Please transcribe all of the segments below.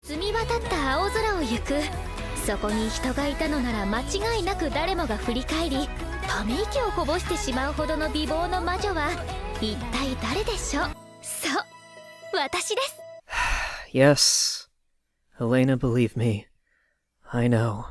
澄み渡った青空を行く。そこに人がいたのなら間違いなく誰もが振り返り、ため息をこぼしてしまうほどの美貌の魔女は一体誰でしょう。そう、私です。Yes, Elena, believe me. I know.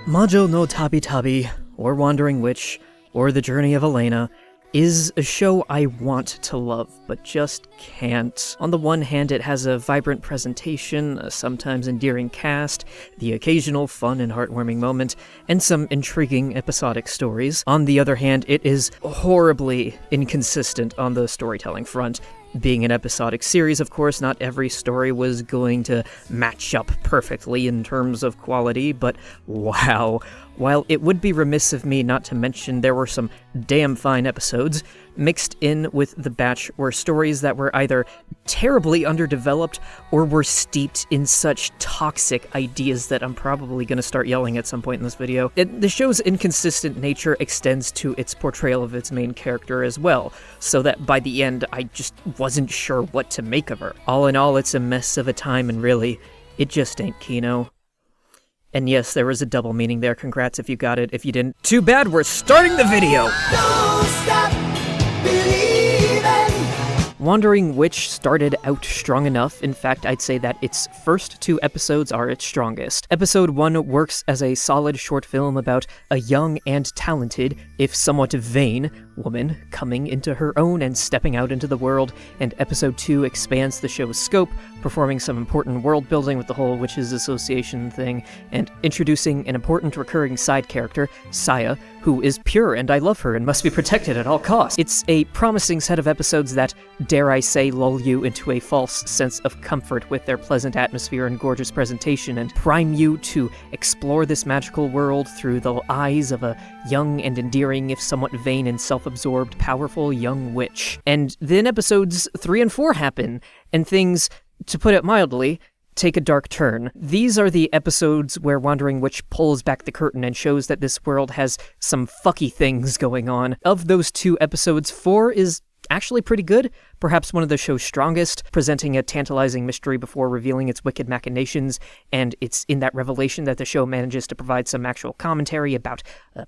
Majo no Tabi Tabi, or Wandering Witch, or The Journey of Elena, is a show I want to love, but just can't. On the one hand, it has a vibrant presentation, a sometimes endearing cast, the occasional fun and heartwarming moment, and some intriguing episodic stories. On the other hand, it is horribly inconsistent on the storytelling front. Being an episodic series, of course, not every story was going to match up perfectly in terms of quality, but wow. While it would be remiss of me not to mention there were some damn fine episodes, mixed in with the batch were stories that were either terribly underdeveloped or were steeped in such toxic ideas that I'm probably going to start yelling at some point in this video. The show's inconsistent nature extends to its portrayal of its main character as well, so that by the end I just wasn't sure what to make of her. All in all, it's a mess of a time, and really, it just ain't Kino. And yes, there was a double meaning there. Congrats if you got it. If you didn't, too bad, we're starting the video! Don't stop believing. Wandering Witch started out strong enough. In fact, I'd say that its first 2 episodes are its strongest. Episode 1 works as a solid short film about a young and talented, if somewhat vain, woman coming into her own and stepping out into the world, and Episode 2 expands the show's scope, performing some important world building with the whole Witches Association thing, and introducing an important recurring side character, Saya, who is pure and I love her and must be protected at all costs. It's a promising set of episodes that, dare I say, lull you into a false sense of comfort with their pleasant atmosphere and gorgeous presentation, and prime you to explore this magical world through the eyes of a young and endearing, if somewhat vain and self-absorbed, powerful young witch. And then episodes 3 and 4 happen, and things, to put it mildly, take a dark turn. These are the episodes where Wandering Witch pulls back the curtain and shows that this world has some fucky things going on. Of those 2 episodes, 4 is actually pretty good, perhaps one of the show's strongest, presenting a tantalizing mystery before revealing its wicked machinations, and it's in that revelation that the show manages to provide some actual commentary about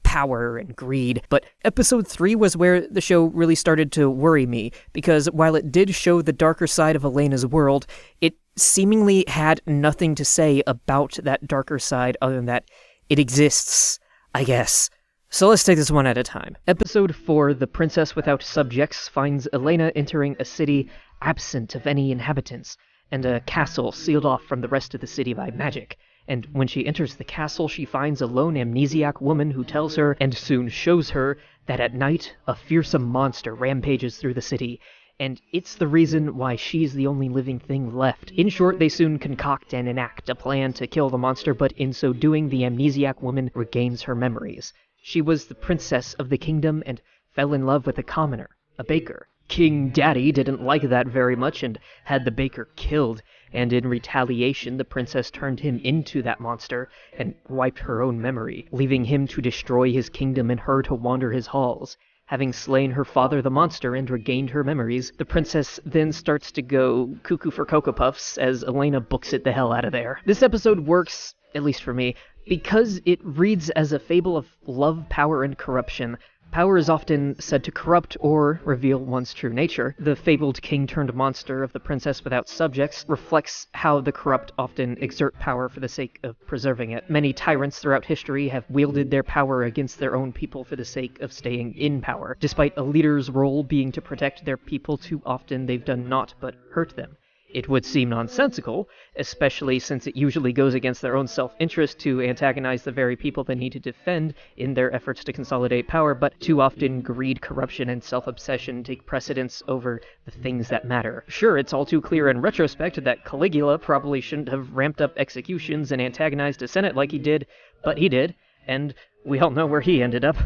power and greed. But episode 3 was where the show really started to worry me, because while it did show the darker side of Elena's world, it seemingly had nothing to say about that darker side other than that it exists, I guess. So let's take this one at a time. Episode 4, The Princess Without Subjects, finds Elena entering a city absent of any inhabitants, and a castle sealed off from the rest of the city by magic. And when she enters the castle, she finds a lone amnesiac woman who tells her, and soon shows her, that at night a fearsome monster rampages through the city, and it's the reason why she's the only living thing left. In short, they soon concoct and enact a plan to kill the monster, but in so doing, the amnesiac woman regains her memories. She was the princess of the kingdom and fell in love with a commoner, a baker. King Daddy didn't like that very much and had the baker killed, and in retaliation the princess turned him into that monster and wiped her own memory, leaving him to destroy his kingdom and her to wander his halls. Having slain her father the monster and regained her memories, the princess then starts to go cuckoo for Cocoa Puffs as Elena books it the hell out of there. This episode works, at least for me, because it reads as a fable of love, power, and corruption. Power is often said to corrupt or reveal one's true nature. The fabled king-turned-monster of The Princess Without Subjects reflects how the corrupt often exert power for the sake of preserving it. Many tyrants throughout history have wielded their power against their own people for the sake of staying in power. Despite a leader's role being to protect their people, too often they've done naught but hurt them. It would seem nonsensical, especially since it usually goes against their own self-interest to antagonize the very people they need to defend in their efforts to consolidate power, but too often greed, corruption, and self-obsession take precedence over the things that matter. Sure, it's all too clear in retrospect that Caligula probably shouldn't have ramped up executions and antagonized the Senate like he did, but he did, and we all know where he ended up.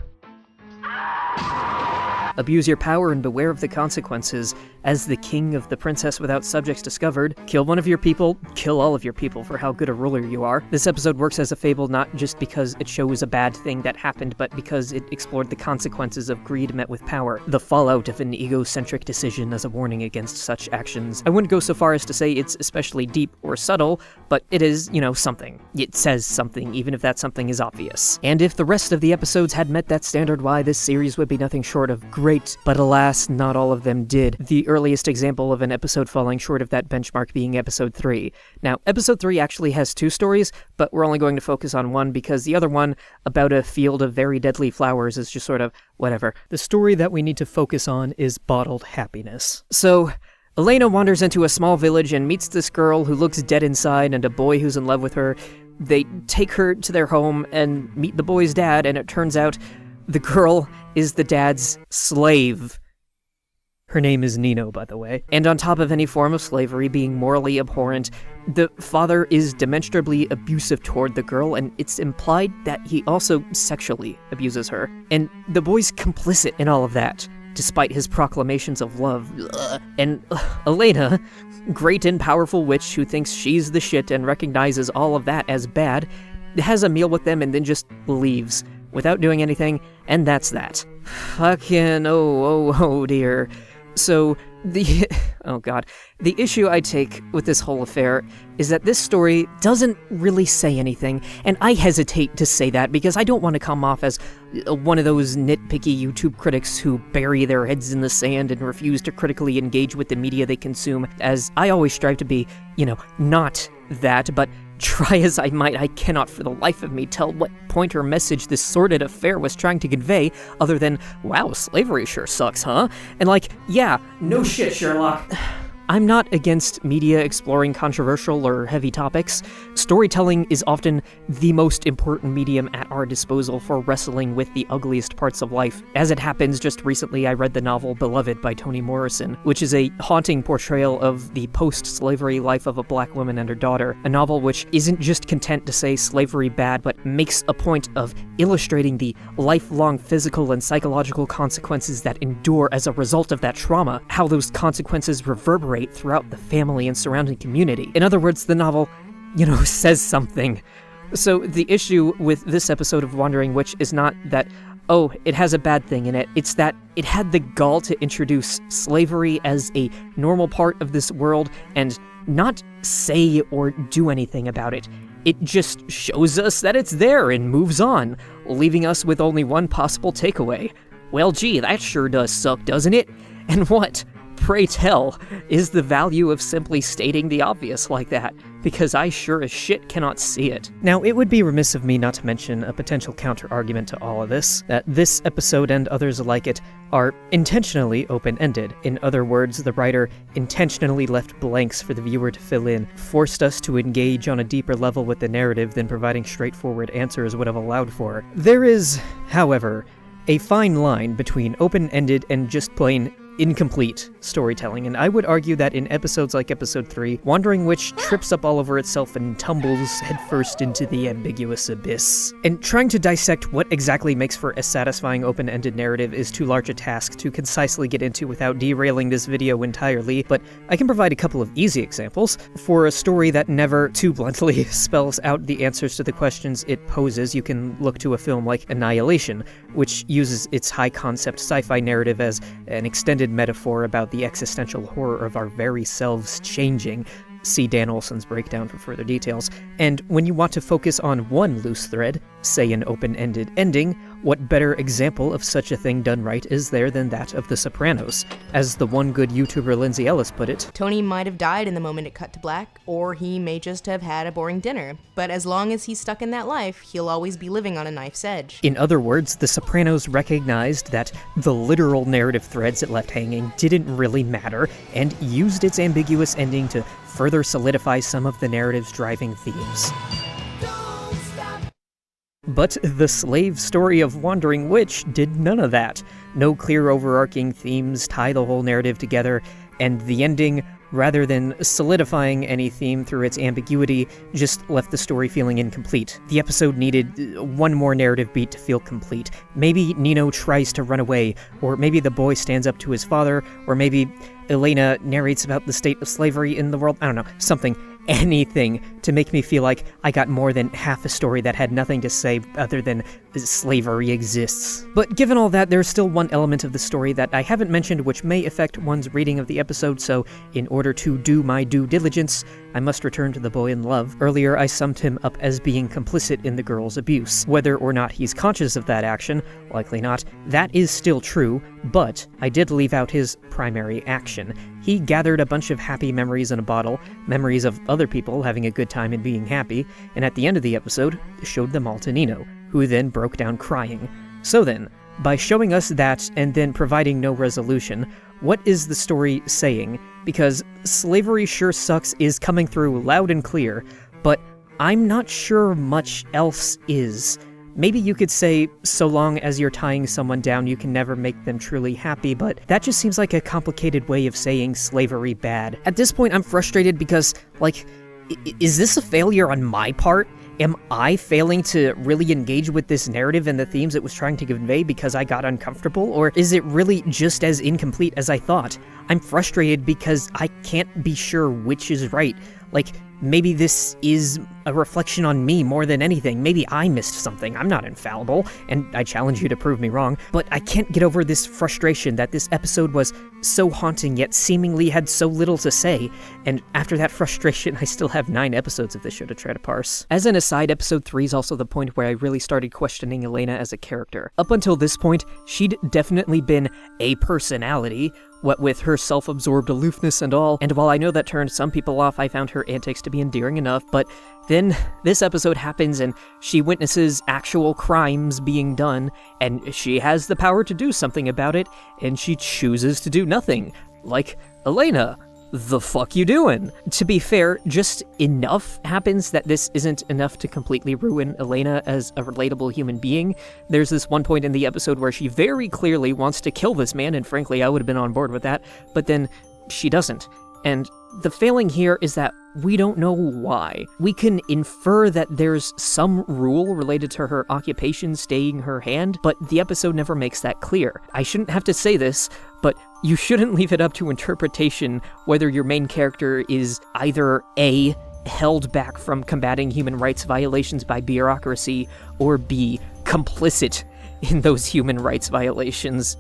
Abuse your power and beware of the consequences. As the king of the princess without subjects discovered, kill one of your people, kill all of your people for how good a ruler you are. This episode works as a fable not just because it shows a bad thing that happened, but because it explored the consequences of greed met with power, the fallout of an egocentric decision as a warning against such actions. I wouldn't go so far as to say it's especially deep or subtle, but it is, something. It says something, even if that something is obvious. And if the rest of the episodes had met that standard, why, this series would be nothing short of great. But alas, not all of them did. The earliest example of an episode falling short of that benchmark being episode 3. Now, episode 3 actually has 2 stories, but we're only going to focus on one because the other one, about a field of very deadly flowers, is just sort of whatever. The story that we need to focus on is Bottled Happiness. So, Elena wanders into a small village and meets this girl who looks dead inside and a boy who's in love with her. They take her to their home and meet the boy's dad, and it turns out the girl is the dad's slave. Her name is Nino, by the way. And on top of any form of slavery being morally abhorrent, the father is demonstrably abusive toward the girl, and it's implied that he also sexually abuses her. And the boy's complicit in all of that, despite his proclamations of love. And Elena, great and powerful witch who thinks she's the shit and recognizes all of that as bad, has a meal with them and then just leaves without doing anything, and that's that. Fucking oh dear. So, oh god, the issue I take with this whole affair is that this story doesn't really say anything, and I hesitate to say that because I don't want to come off as one of those nitpicky YouTube critics who bury their heads in the sand and refuse to critically engage with the media they consume, as I always strive to be, not that, but try as I might, I cannot for the life of me tell what point or message this sordid affair was trying to convey, other than, wow, slavery sure sucks, huh? And yeah, no shit, Sherlock. I'm not against media exploring controversial or heavy topics. Storytelling is often the most important medium at our disposal for wrestling with the ugliest parts of life. As it happens, just recently I read the novel Beloved by Toni Morrison, which is a haunting portrayal of the post-slavery life of a black woman and her daughter, a novel which isn't just content to say slavery bad, but makes a point of illustrating the lifelong physical and psychological consequences that endure as a result of that trauma, how those consequences reverberate throughout the family and surrounding community. In other words, the novel, says something. So the issue with this episode of Wandering Witch is not that, it has a bad thing in it. It's that it had the gall to introduce slavery as a normal part of this world and not say or do anything about it. It just shows us that it's there and moves on, leaving us with only one possible takeaway. Well, gee, that sure does suck, doesn't it? And what, pray tell, is the value of simply stating the obvious like that? Because I sure as shit cannot see it. Now, it would be remiss of me not to mention a potential counter-argument to all of this, that this episode and others like it are intentionally open-ended. In other words, the writer intentionally left blanks for the viewer to fill in, forced us to engage on a deeper level with the narrative than providing straightforward answers would have allowed for. There is, however, a fine line between open-ended and just plain incomplete storytelling, and I would argue that in episodes like episode 3, Wandering Witch trips up all over itself and tumbles headfirst into the ambiguous abyss. And trying to dissect what exactly makes for a satisfying open-ended narrative is too large a task to concisely get into without derailing this video entirely, but I can provide a couple of easy examples. For a story that never, too bluntly, spells out the answers to the questions it poses, you can look to a film like Annihilation, which uses its high-concept sci-fi narrative as an extended metaphor about the existential horror of our very selves changing. See Dan Olson's breakdown for further details. And when you want to focus on one loose thread, say an open-ended ending, what better example of such a thing done right is there than that of The Sopranos? As the one good YouTuber Lindsay Ellis put it, Tony might have died in the moment it cut to black, or he may just have had a boring dinner. But as long as he's stuck in that life, he'll always be living on a knife's edge. In other words, The Sopranos recognized that the literal narrative threads it left hanging didn't really matter, and used its ambiguous ending to further solidify some of the narrative's driving themes. But the slave story of Wandering Witch did none of that. No clear overarching themes tie the whole narrative together, and the ending rather than solidifying any theme through its ambiguity, just left the story feeling incomplete. The episode needed one more narrative beat to feel complete. Maybe Nino tries to run away, or maybe the boy stands up to his father, or maybe Elena narrates about the state of slavery in the world. I don't know, something. Anything to make me feel like I got more than half a story that had nothing to say other than slavery exists. But given all that, there's still one element of the story that I haven't mentioned which may affect one's reading of the episode, so in order to do my due diligence, I must return to the boy in love. Earlier, I summed him up as being complicit in the girl's abuse. Whether or not he's conscious of that action, likely not, that is still true, but I did leave out his primary action. He gathered a bunch of happy memories in a bottle, memories of other people having a good time and being happy, and at the end of the episode, showed them all to Nino, who then broke down crying. So then, by showing us that and then providing no resolution, what is the story saying? Because slavery sure sucks is coming through loud and clear, but I'm not sure much else is. Maybe you could say, so long as you're tying someone down, you can never make them truly happy, but that just seems like a complicated way of saying slavery bad. At this point, I'm frustrated because, is this a failure on my part? Am I failing to really engage with this narrative and the themes it was trying to convey because I got uncomfortable? Or is it really just as incomplete as I thought? I'm frustrated because I can't be sure which is right. Maybe this is a reflection on me more than anything. Maybe I missed something. I'm not infallible, and I challenge you to prove me wrong, but I can't get over this frustration that this episode was so haunting yet seemingly had so little to say, and after that frustration, I still have 9 episodes of this show to try to parse. As an aside, episode 3 is also the point where I really started questioning Elena as a character. Up until this point, she'd definitely been a personality, what with her self-absorbed aloofness and all, and while I know that turned some people off, I found her antics to be endearing enough, but then this episode happens and she witnesses actual crimes being done, and she has the power to do something about it, and she chooses to do nothing. Like, Elena, the fuck you doing? To be fair, just enough happens that this isn't enough to completely ruin Elena as a relatable human being. There's this one point in the episode where she very clearly wants to kill this man, and frankly, I would have been on board with that, but then she doesn't. And the failing here is that we don't know why. We can infer that there's some rule related to her occupation staying her hand, but the episode never makes that clear. I shouldn't have to say this, but you shouldn't leave it up to interpretation whether your main character is either A, held back from combating human rights violations by bureaucracy, or B, complicit in those human rights violations.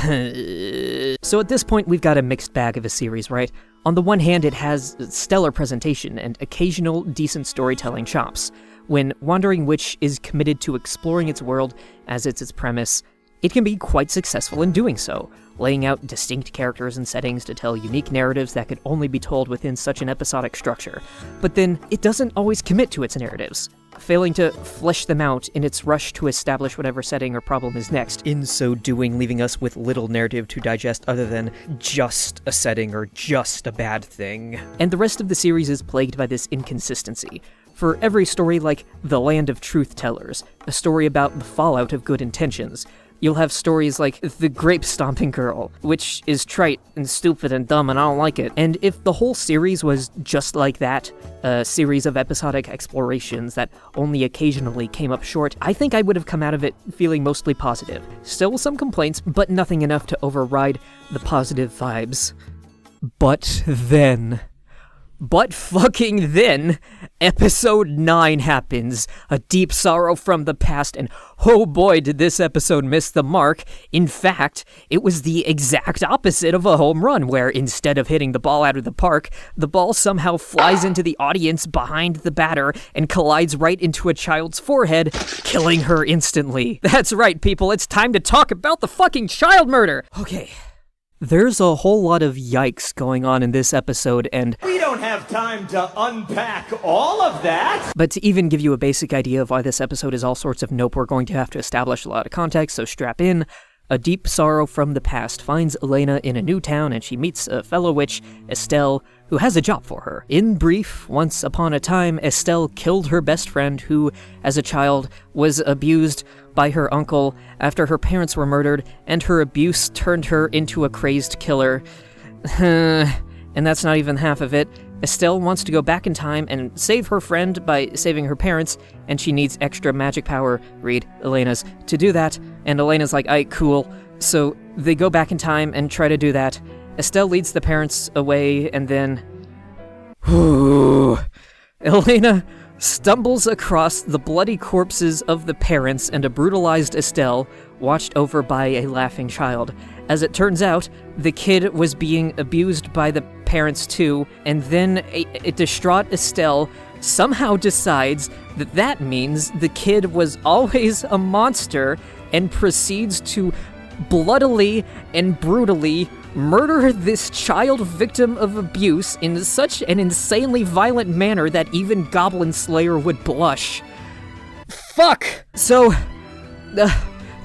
So at this point, we've got a mixed bag of a series, right? On the one hand, it has stellar presentation and occasional decent storytelling chops. When Wandering Witch is committed to exploring its world as it's its premise, it can be quite successful in doing so, laying out distinct characters and settings to tell unique narratives that could only be told within such an episodic structure. But then, it doesn't always commit to its narratives, failing to flesh them out in its rush to establish whatever setting or problem is next, in so doing leaving us with little narrative to digest other than just a setting or just a bad thing. And the rest of the series is plagued by this inconsistency. For every story like The Land of Truth Tellers, a story about the fallout of good intentions, you'll have stories like The Grape Stomping Girl, which is trite and stupid and dumb and I don't like it. And if the whole series was just like that, a series of episodic explorations that only occasionally came up short, I think I would have come out of it feeling mostly positive. Still some complaints, but nothing enough to override the positive vibes. But fucking then, episode 9 happens, A Deep Sorrow from the Past, and oh boy did this episode miss the mark. In fact, it was the exact opposite of a home run, where instead of hitting the ball out of the park, the ball somehow flies into the audience behind the batter and collides right into a child's forehead, killing her instantly. That's right, people, it's time to talk about the fucking child murder! Okay. There's a whole lot of yikes going on in this episode, and we don't have time to unpack all of that! But to even give you a basic idea of why this episode is all sorts of nope, we're going to have to establish a lot of context, so strap in. A Deep Sorrow from the Past finds Elena in a new town, and she meets a fellow witch, Estelle, who has a job for her. In brief, once upon a time, Estelle killed her best friend who, as a child, was abused by her uncle after her parents were murdered, and her abuse turned her into a crazed killer. And that's not even half of it. Estelle wants to go back in time and save her friend by saving her parents, and she needs extra magic power, read Elena's, to do that. And Elena's like, "Aight, cool." So they go back in time and try to do that. Estelle leads the parents away, and then... Elena stumbles across the bloody corpses of the parents and a brutalized Estelle, watched over by a laughing child. As it turns out, the kid was being abused by the parents too, and then a distraught Estelle somehow decides that that means the kid was always a monster and proceeds to bloodily and brutally murder this child victim of abuse in such an insanely violent manner that even Goblin Slayer would blush. Fuck! So,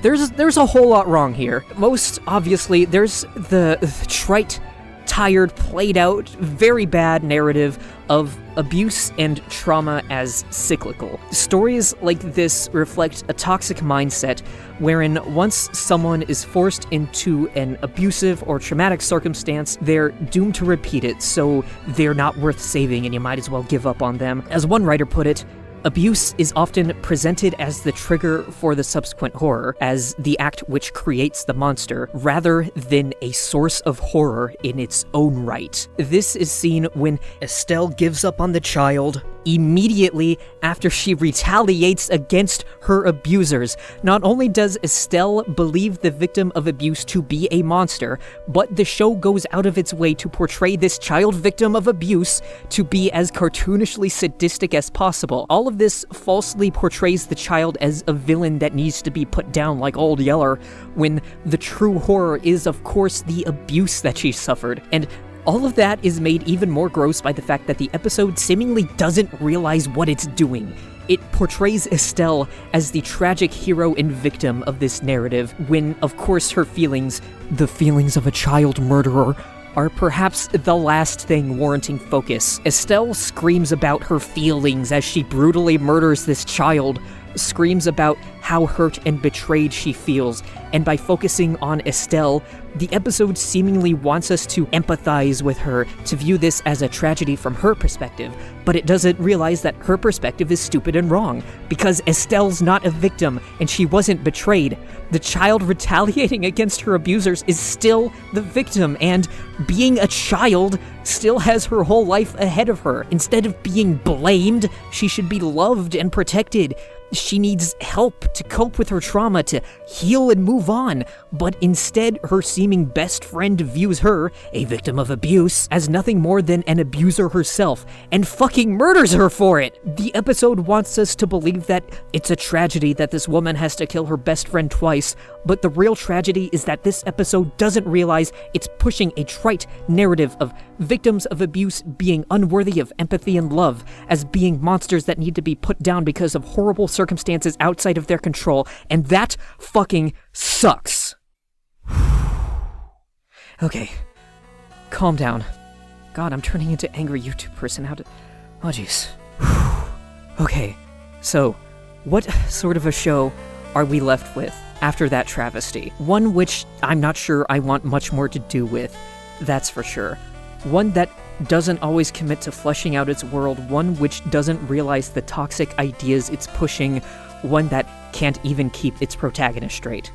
there's a whole lot wrong here. Most obviously, there's the trite, tired, played out, very bad narrative of abuse and trauma as cyclical. Stories like this reflect a toxic mindset wherein once someone is forced into an abusive or traumatic circumstance, they're doomed to repeat it, so they're not worth saving and you might as well give up on them. As one writer put it, abuse is often presented as the trigger for the subsequent horror, as the act which creates the monster, rather than a source of horror in its own right. This is seen when Estelle gives up on the child immediately after she retaliates against her abusers. Not only does Estelle believe the victim of abuse to be a monster, but the show goes out of its way to portray this child victim of abuse to be as cartoonishly sadistic as possible. All of this falsely portrays the child as a villain that needs to be put down like Old Yeller, when the true horror is, of course, the abuse that she suffered. And all of that is made even more gross by the fact that the episode seemingly doesn't realize what it's doing. It portrays Estelle as the tragic hero and victim of this narrative, when, of course, her feelings, the feelings of a child murderer, are perhaps the last thing warranting focus. Estelle screams about her feelings as she brutally murders this child, screams about how hurt and betrayed she feels, and by focusing on Estelle, the episode seemingly wants us to empathize with her, to view this as a tragedy from her perspective, but it doesn't realize that her perspective is stupid and wrong, because Estelle's not a victim, and she wasn't betrayed. The child retaliating against her abusers is still the victim, and being a child still has her whole life ahead of her. Instead of being blamed, she should be loved and protected. She needs help to cope with her trauma, to heal and move on, but instead her seeming best friend views her, a victim of abuse, as nothing more than an abuser herself, and fucking murders her for it! The episode wants us to believe that it's a tragedy that this woman has to kill her best friend twice, but the real tragedy is that this episode doesn't realize it's pushing a trite narrative of victims of abuse being unworthy of empathy and love, as being monsters that need to be put down because of horrible circumstances outside of their control, and that fucking sucks. Okay, calm down. God, I'm turning into angry YouTube person. How to... Oh, jeez. Okay, so, what sort of a show are we left with after that travesty? One which I'm not sure I want much more to do with, that's for sure. One that doesn't always commit to fleshing out its world, one which doesn't realize the toxic ideas it's pushing, one that can't even keep its protagonist straight.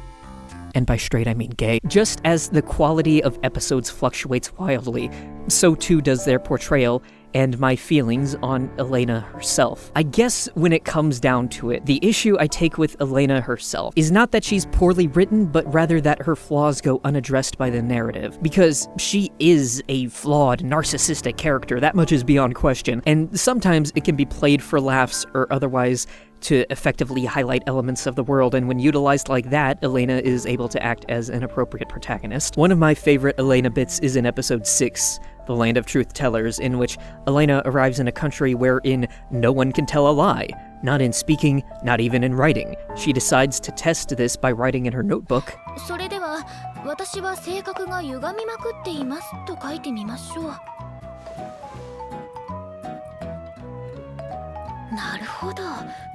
And by straight, I mean gay. Just as the quality of episodes fluctuates wildly, so too does their portrayal and my feelings on Elena herself. I guess when it comes down to it, the issue I take with Elena herself is not that she's poorly written, but rather that her flaws go unaddressed by the narrative. Because she is a flawed, narcissistic character, that much is beyond question, and sometimes it can be played for laughs or otherwise to effectively highlight elements of the world, and when utilized like that, Elena is able to act as an appropriate protagonist. One of my favorite Elena bits is in episode 6, The Land of Truth Tellers, in which Elena arrives in a country wherein no one can tell a lie. Not in speaking, not even in writing. She decides to test this by writing in her notebook, それでは私は性格が歪みまくっていますと書いてみましょう。なるほど。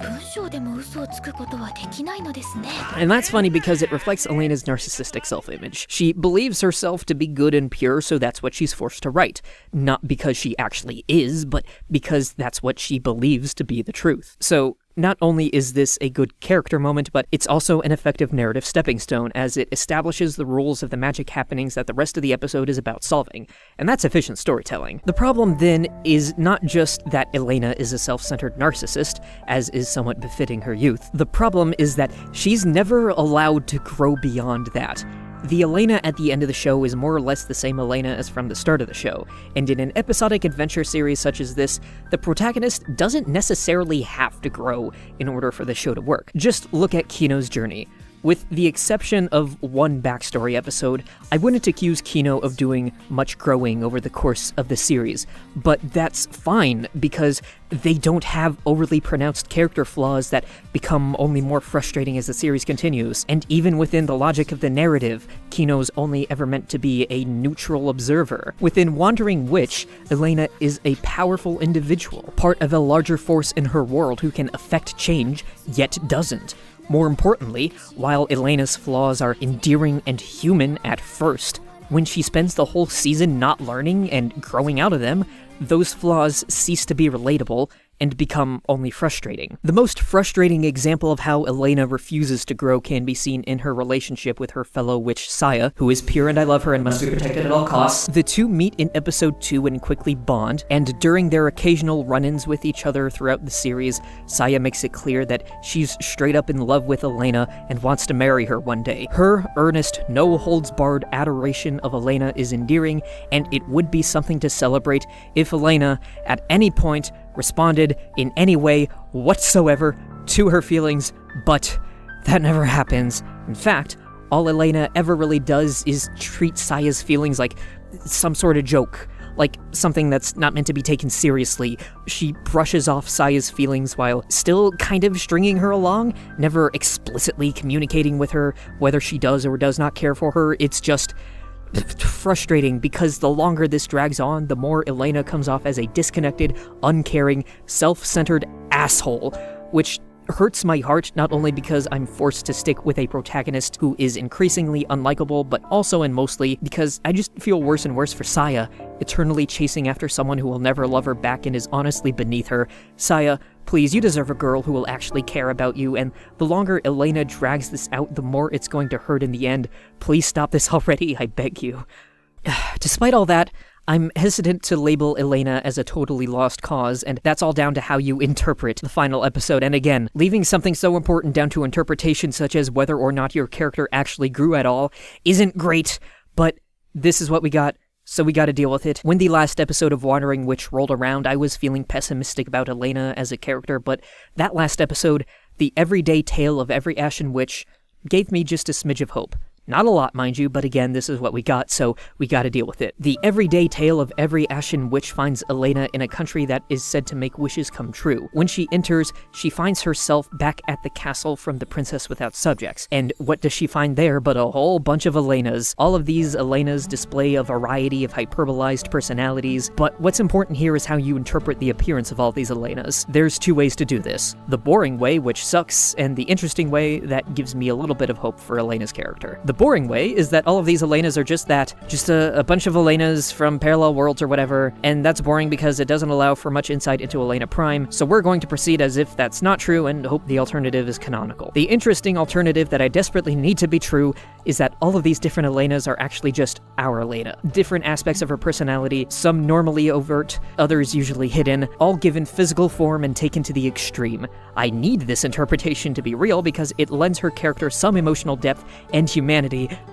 文章でも嘘をつくことはできないのですね。 And that's funny because it reflects Elena's narcissistic self-image. She believes herself to be good and pure, so that's what she's forced to write. Not because she actually is, but because that's what she believes to be the truth. So, not only is this a good character moment, but it's also an effective narrative stepping stone, as it establishes the rules of the magic happenings that the rest of the episode is about solving. And that's efficient storytelling. The problem, then, is not just that Elena is a self-centered narcissist, as is somewhat befitting her youth. The problem is that she's never allowed to grow beyond that. The Elena at the end of the show is more or less the same Elena as from the start of the show, and in an episodic adventure series such as this, the protagonist doesn't necessarily have to grow in order for the show to work. Just look at Kino's journey. With the exception of one backstory episode, I wouldn't accuse Kino of doing much growing over the course of the series, but that's fine because they don't have overly pronounced character flaws that become only more frustrating as the series continues, and even within the logic of the narrative, Kino's only ever meant to be a neutral observer. Within Wandering Witch, Elena is a powerful individual, part of a larger force in her world who can affect change, yet doesn't. More importantly, while Elena's flaws are endearing and human at first, when she spends the whole season not learning and growing out of them, those flaws cease to be relatable and become only frustrating. The most frustrating example of how Elena refuses to grow can be seen in her relationship with her fellow witch Saya, who is pure and I love her and must be protected at all costs. The two meet in episode 2 and quickly bond, and during their occasional run-ins with each other throughout the series, Saya makes it clear that she's straight up in love with Elena and wants to marry her one day. Her earnest, no-holds-barred adoration of Elena is endearing, and it would be something to celebrate if Elena, at any point, responded in any way whatsoever to her feelings, but that never happens. In fact, all Elena ever really does is treat Saya's feelings like some sort of joke, like something that's not meant to be taken seriously. She brushes off Saya's feelings while still kind of stringing her along, never explicitly communicating with her whether she does or does not care for her. It's just frustrating because the longer this drags on, the more Elena comes off as a disconnected, uncaring, self-centered asshole, which hurts my heart not only because I'm forced to stick with a protagonist who is increasingly unlikable, but also and mostly because I just feel worse and worse for Saya, eternally chasing after someone who will never love her back and is honestly beneath her. Saya, please, you deserve a girl who will actually care about you, and the longer Elena drags this out, the more it's going to hurt in the end. Please stop this already, I beg you. Despite all that, I'm hesitant to label Elena as a totally lost cause, and that's all down to how you interpret the final episode. And again, leaving something so important down to interpretation such as whether or not your character actually grew at all isn't great, but this is what we got, so we gotta deal with it. When the last episode of Wandering Witch rolled around, I was feeling pessimistic about Elena as a character, but that last episode, the everyday tale of every Ashen Witch, gave me just a smidge of hope. Not a lot, mind you, but again, this is what we got, so we gotta deal with it. The everyday tale of every Ashen Witch finds Elena in a country that is said to make wishes come true. When she enters, she finds herself back at the castle from the Princess Without Subjects. And what does she find there but a whole bunch of Elenas? All of these Elenas display a variety of hyperbolized personalities, but what's important here is how you interpret the appearance of all these Elenas. There's two ways to do this. The boring way, which sucks, and the interesting way that gives me a little bit of hope for Elena's character. The boring way is that all of these Elenas are just that, just a bunch of Elenas from parallel worlds or whatever, and that's boring because it doesn't allow for much insight into Elena Prime, so we're going to proceed as if that's not true and hope the alternative is canonical. The interesting alternative that I desperately need to be true is that all of these different Elenas are actually just our Elena. Different aspects of her personality, some normally overt, others usually hidden, all given physical form and taken to the extreme. I need this interpretation to be real because it lends her character some emotional depth and humanity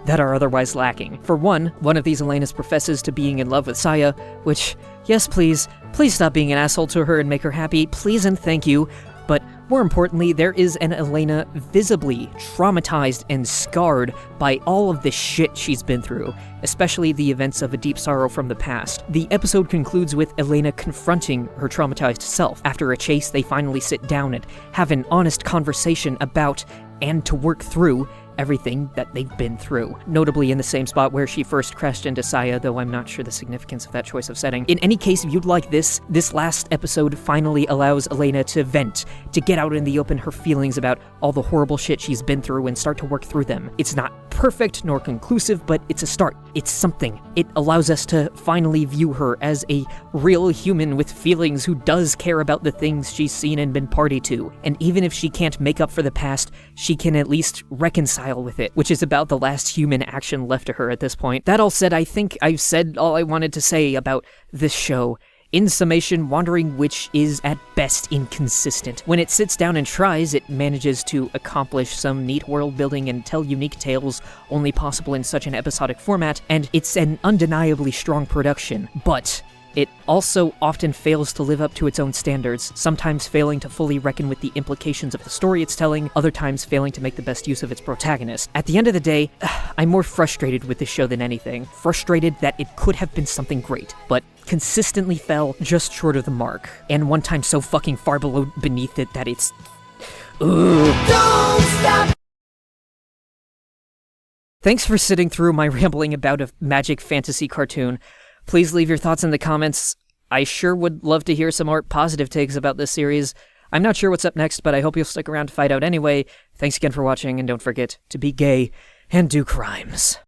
that are otherwise lacking. For one of these Elenas professes to being in love with Saya, which, yes please stop being an asshole to her and make her happy, please and thank you, but more importantly, there is an Elena visibly traumatized and scarred by all of the shit she's been through, especially the events of a deep sorrow from the past. The episode concludes with Elena confronting her traumatized self. After a chase, they finally sit down and have an honest conversation about, and to work through, everything that they've been through. Notably in the same spot where she first crashed into Saya, though I'm not sure the significance of that choice of setting. In any case, if you'd like this last episode finally allows Elena to vent, to get out in the open her feelings about all the horrible shit she's been through and start to work through them. It's not perfect nor conclusive, but it's a start. It's something. It allows us to finally view her as a real human with feelings who does care about the things she's seen and been party to. And even if she can't make up for the past, she can at least reconcile with it, which is about the last human action left to her at this point. That all said, I think I've said all I wanted to say about this show. In summation, Wandering Witch is at best inconsistent. When it sits down and tries, it manages to accomplish some neat world building and tell unique tales only possible in such an episodic format, and it's an undeniably strong production. But it also often fails to live up to its own standards, sometimes failing to fully reckon with the implications of the story it's telling, other times failing to make the best use of its protagonist. At the end of the day, I'm more frustrated with this show than anything. Frustrated that it could have been something great, but consistently fell just short of the mark, and one time so fucking far beneath it that it's... Ugh. Don't stop! Thanks for sitting through my rambling about a magic fantasy cartoon. Please leave your thoughts in the comments. I sure would love to hear some more positive takes about this series. I'm not sure what's up next, but I hope you'll stick around to find out anyway. Thanks again for watching, and don't forget to be gay and do crimes.